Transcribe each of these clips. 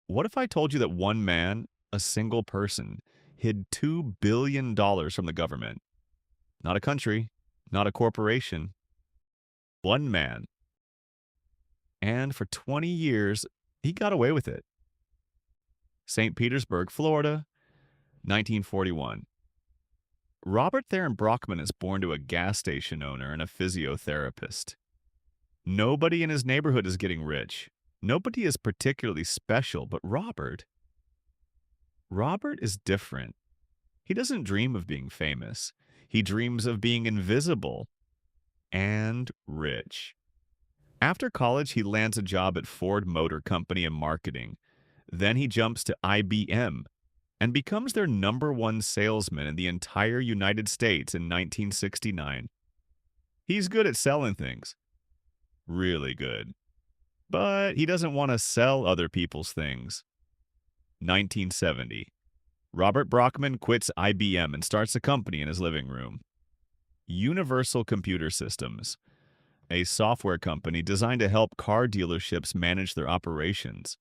What if I told you that one man, a single person, hid $2 billion from the government? Not a country, not a corporation, one man. And for 20 years, he got away with it. St. Petersburg, Florida, 1941. Robert Theron Brockman is born to a gas station owner and a physiotherapist. Nobody in his neighborhood is getting rich. Nobody is particularly special, but Robert is different. He doesn't dream of being famous. He dreams of being invisible and rich. After college, he lands a job at Ford Motor Company in marketing. Then he jumps to IBM and becomes their number one salesman in the entire United States in 1969. He's good at selling things. Really good. But he doesn't want to sell other people's things. 1970. Robert Brockman quits IBM and starts a company in his living room. Universal Computer Systems, a software company designed to help car dealerships manage their operations.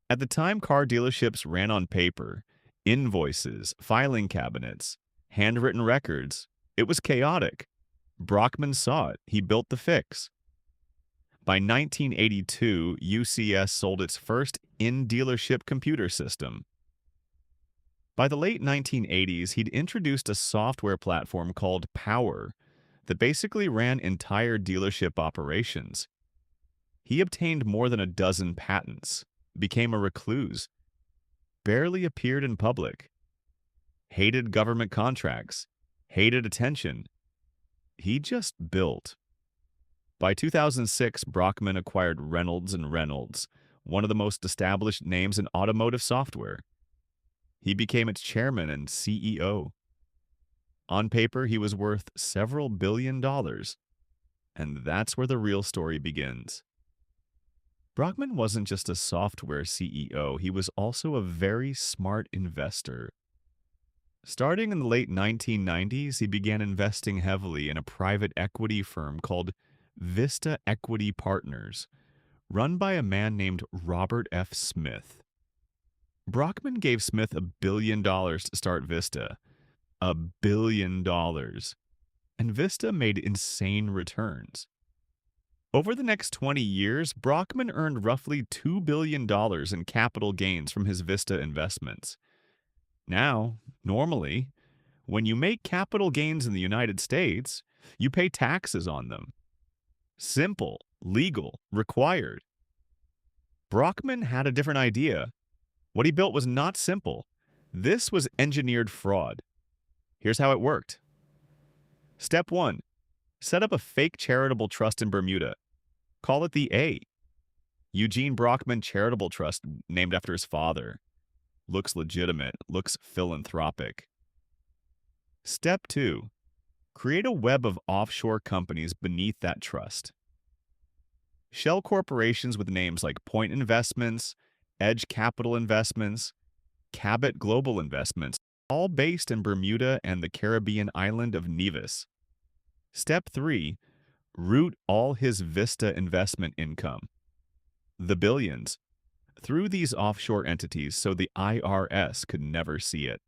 At the time, car dealerships ran on paper, invoices, filing cabinets, handwritten records. It was chaotic. Brockman saw it. He built the fix. By 1982, UCS sold its first in-dealership computer system. By the late 1980s, he'd introduced a software platform called Power that basically ran entire dealership operations. He obtained more than a dozen patents, became a recluse, barely appeared in public, hated government contracts, hated attention. He just built. By 2006, Brockman acquired Reynolds and Reynolds, one of the most established names in automotive software. He became its chairman and CEO. On paper, he was worth several $billion. And that's where the real story begins. Brockman wasn't just a software CEO, he was also a very smart investor. Starting in the late 1990s, he began investing heavily in a private equity firm called Vista Equity Partners, run by a man named Robert F. Smith. Brockman gave Smith $1 billion to start Vista. $1 billion. And Vista made insane returns. Over the next 20 years, Brockman earned roughly $2 billion in capital gains from his Vista investments. Now, normally, when you make capital gains in the United States, you pay taxes on them. Simple, legal, required. Brockman had a different idea. What he built was not simple. This was engineered fraud. Here's how it worked. Step 1. Set up a fake charitable trust in Bermuda. Call it the A. Eugene Brockman Charitable Trust, named after his father. Looks legitimate, looks philanthropic. Step 2. Create a web of offshore companies beneath that trust. Shell corporations with names like Point Investments, Edge Capital Investments, Cabot Global Investments, all based in Bermuda and the Caribbean island of Nevis. Step 3. Route all his Vista investment income, the billions, through these offshore entities so the IRS could never see it.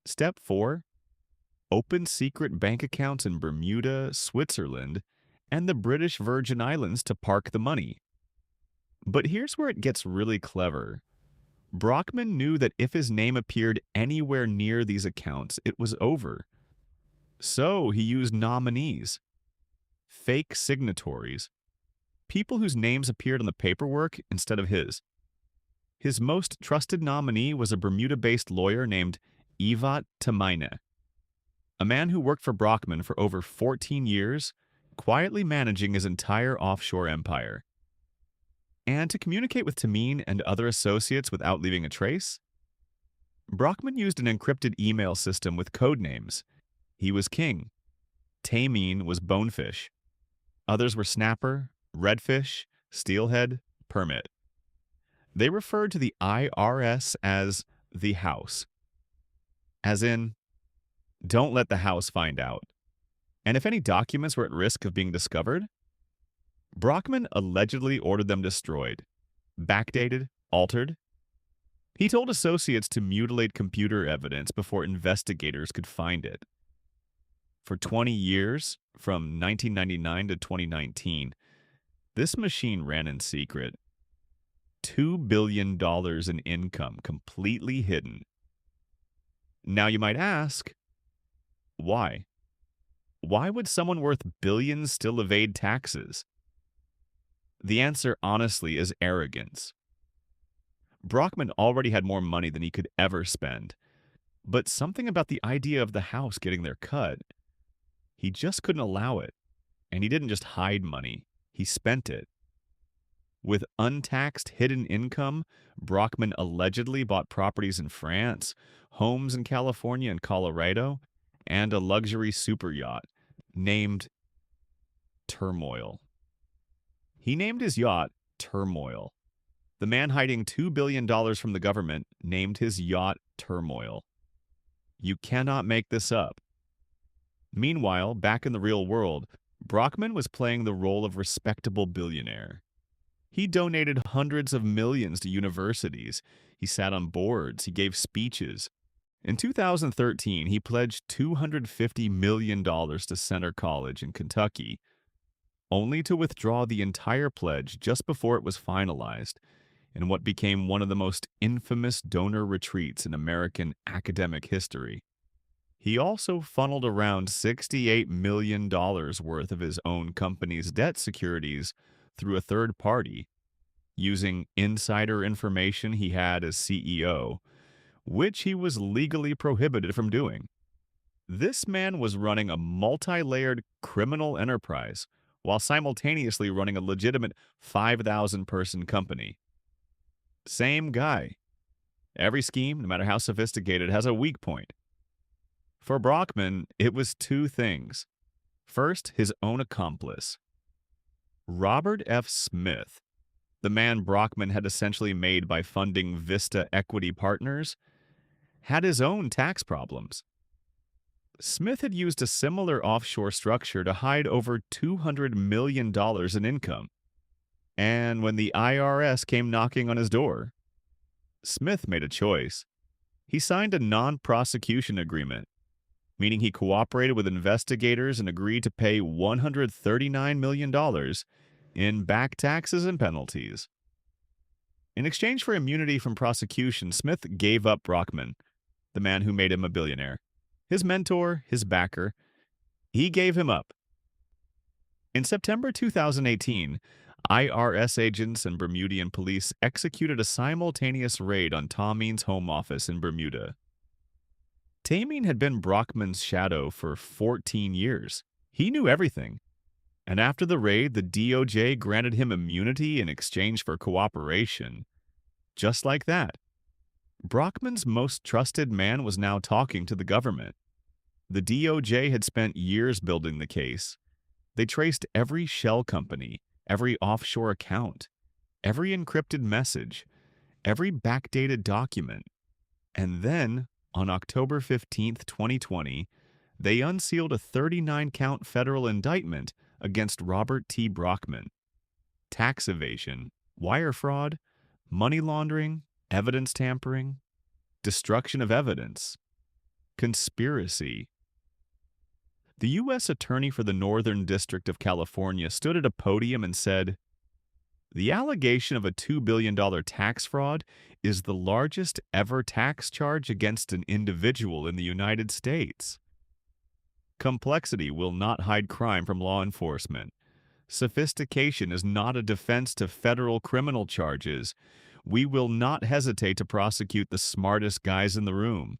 Step 4. Open secret bank accounts in Bermuda, Switzerland, and the British Virgin Islands to park the money. But here's where it gets really clever. Brockman knew that if his name appeared anywhere near these accounts, it was over. So he used nominees, fake signatories, people whose names appeared on the paperwork instead of his. His most trusted nominee was a Bermuda-based lawyer named Ivat Tamaine, a man who worked for Brockman for over 14 years, quietly managing his entire offshore empire. And to communicate with Tamine and other associates without leaving a trace, Brockman used an encrypted email system with code names. He was King. Tamine was Bonefish. Others were Snapper, Redfish, Steelhead, Permit. They referred to the IRS as the house. As in, don't let the house find out. And if any documents were at risk of being discovered, Brockman allegedly ordered them destroyed, backdated, Altered. He told associates to mutilate computer evidence before investigators could find it. For 20 years, from 1999 to 2019, this machine ran in secret. $2 billion in income completely hidden. Now you might ask, why? Why would someone worth billions still evade taxes? The answer, honestly, is arrogance. Brockman already had more money than he could ever spend, but something about the idea of the house getting their cut, he just couldn't allow it. And he didn't just hide money, he spent it. With untaxed hidden income, Brockman allegedly bought properties in France, homes in California and Colorado, and a luxury super yacht named Turmoil. He named his yacht Turmoil. The man hiding $2 billion from the government named his yacht Turmoil. You cannot make this up. Meanwhile, back in the real world, Brockman was playing the role of respectable billionaire. He donated hundreds of millions to universities. He sat on boards. He gave speeches. In 2013, he pledged $250 million to Center College in Kentucky, only to withdraw the entire pledge just before it was finalized in what became one of the most infamous donor retreats in American academic history. He also funneled around $68 million worth of his own company's debt securities through a third party, using insider information he had as CEO, which he was legally prohibited from doing. This man was running a multi-layered criminal enterprise while simultaneously running a legitimate 5,000-person company. Same guy. Every scheme, no matter how sophisticated, has a weak point. For Brockman, it was two things. First, his own accomplice. Robert F. Smith, the man Brockman had essentially made by funding Vista Equity Partners, had his own tax problems. Smith had used a similar offshore structure to hide over $200 million in income. And when the IRS came knocking on his door, Smith made a choice. He signed a non-prosecution agreement, meaning he cooperated with investigators and agreed to pay $139 million in back taxes and penalties. In exchange for immunity from prosecution, Smith gave up Brockman, the man who made him a billionaire. His mentor, his backer, he gave him up. In September 2018, IRS agents and Bermudian police executed a simultaneous raid on Tameen's home office in Bermuda. Tameen had been Brockman's shadow for 14 years. He knew everything. And after the raid, the DOJ granted him immunity in exchange for cooperation. Just like that. Brockman's most trusted man was now talking to the government. The DOJ had spent years building the case. They traced every shell company, every offshore account, every encrypted message, every backdated document. And then, on October 15, 2020, they unsealed a 39-count federal indictment against Robert T. Brockman. Tax evasion, wire fraud, money laundering, evidence tampering, destruction of evidence, conspiracy. The U.S. Attorney for the Northern District of California stood at a podium and said, "The allegation of a $2 billion tax fraud is the largest ever tax charge against an individual in the United States. Complexity will not hide crime from law enforcement. Sophistication is not a defense to federal criminal charges. We will not hesitate to prosecute the smartest guys in the room."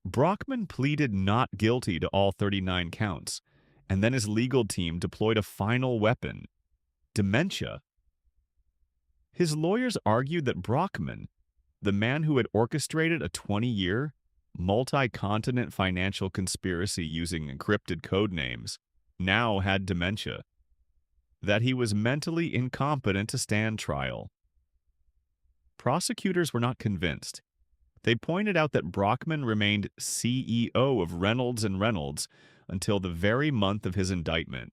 Brockman pleaded not guilty to all 39 counts, and then his legal team deployed a final weapon: dementia. His lawyers argued that Brockman, the man who had orchestrated a 20-year, multi-continent financial conspiracy using encrypted code names, now had dementia, that he was mentally incompetent to stand trial. Prosecutors were not convinced. They pointed out that Brockman remained CEO of Reynolds and Reynolds until the very month of his indictment.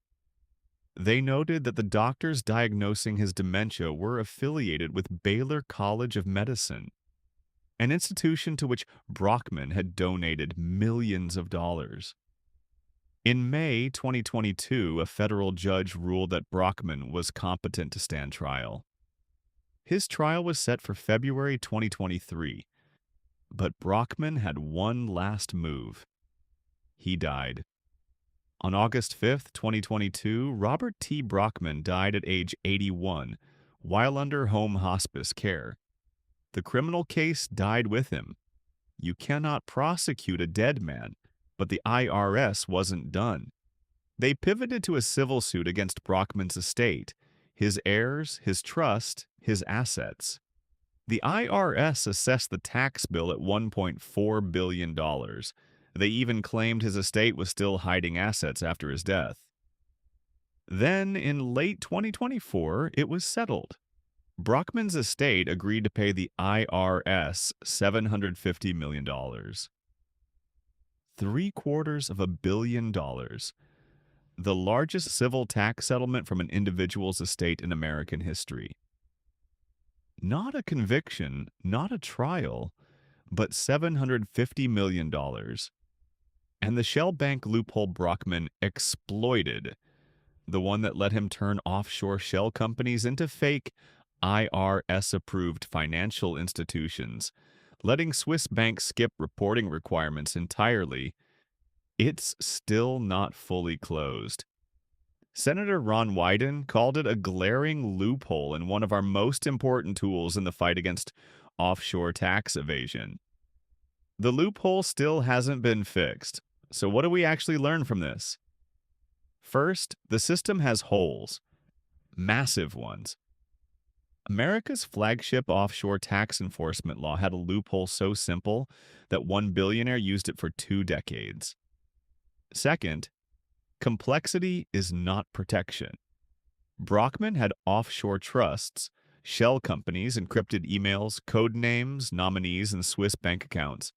They noted that the doctors diagnosing his dementia were affiliated with Baylor College of Medicine, an institution to which Brockman had donated millions of dollars. In May 2022, a federal judge ruled that Brockman was competent to stand trial. His trial was set for February 2023, but Brockman had one last move. He died. On August 5th, 2022, Robert T. Brockman died at age 81 while under home hospice care. The criminal case died with him. You cannot prosecute a dead man, but the IRS wasn't done. They pivoted to a civil suit against Brockman's estate, his heirs, his trust, his assets. The IRS assessed the tax bill at $1.4 billion. They even claimed his estate was still hiding assets after his death. Then, in late 2024, it was settled. Brockman's estate agreed to pay the IRS $750 million. $750 million. The largest civil tax settlement from an individual's estate in American history. Not a conviction, not a trial, but $750 million. And the shell bank loophole Brockman exploited, the one that let him turn offshore shell companies into fake IRS-approved financial institutions, letting Swiss banks skip reporting requirements entirely, it's still not fully closed. Senator Ron Wyden called it a glaring loophole and one of our most important tools in the fight against offshore tax evasion. The loophole still hasn't been fixed. So what do we actually learn from this? First, the system has holes. Massive ones. America's flagship offshore tax enforcement law had a loophole so simple that one billionaire used it for 2 decades. Second, complexity is not protection. Brockman had offshore trusts, shell companies, encrypted emails, code names, nominees, and Swiss bank accounts.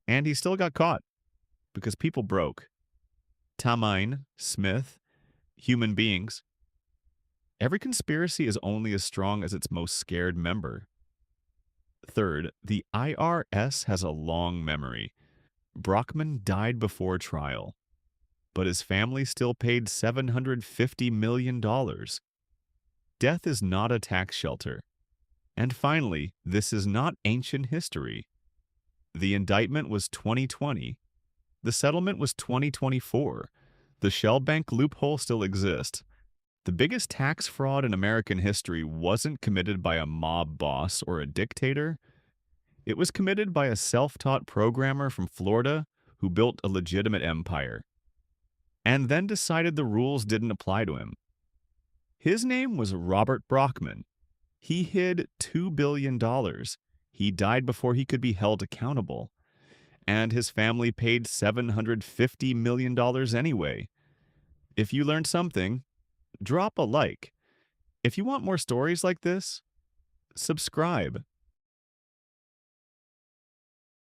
And he still got caught. Because people broke. Tamine, Smith, human beings. Every conspiracy is only as strong as its most scared member. Third, the IRS has a long memory. Brockman died before trial, but his family still paid $750 million. Death is not a tax shelter. And finally, this is not ancient history. The indictment was 2020. The settlement was 2024. The shell bank loophole still exists. The biggest tax fraud in American history wasn't committed by a mob boss or a dictator. It was committed by a self-taught programmer from Florida who built a legitimate empire, and then decided the rules didn't apply to him. His name was Robert Brockman. He hid $2 billion. He died before he could be held accountable. And his family paid $750 million anyway. If you learned something, drop a like. If you want more stories like this, subscribe.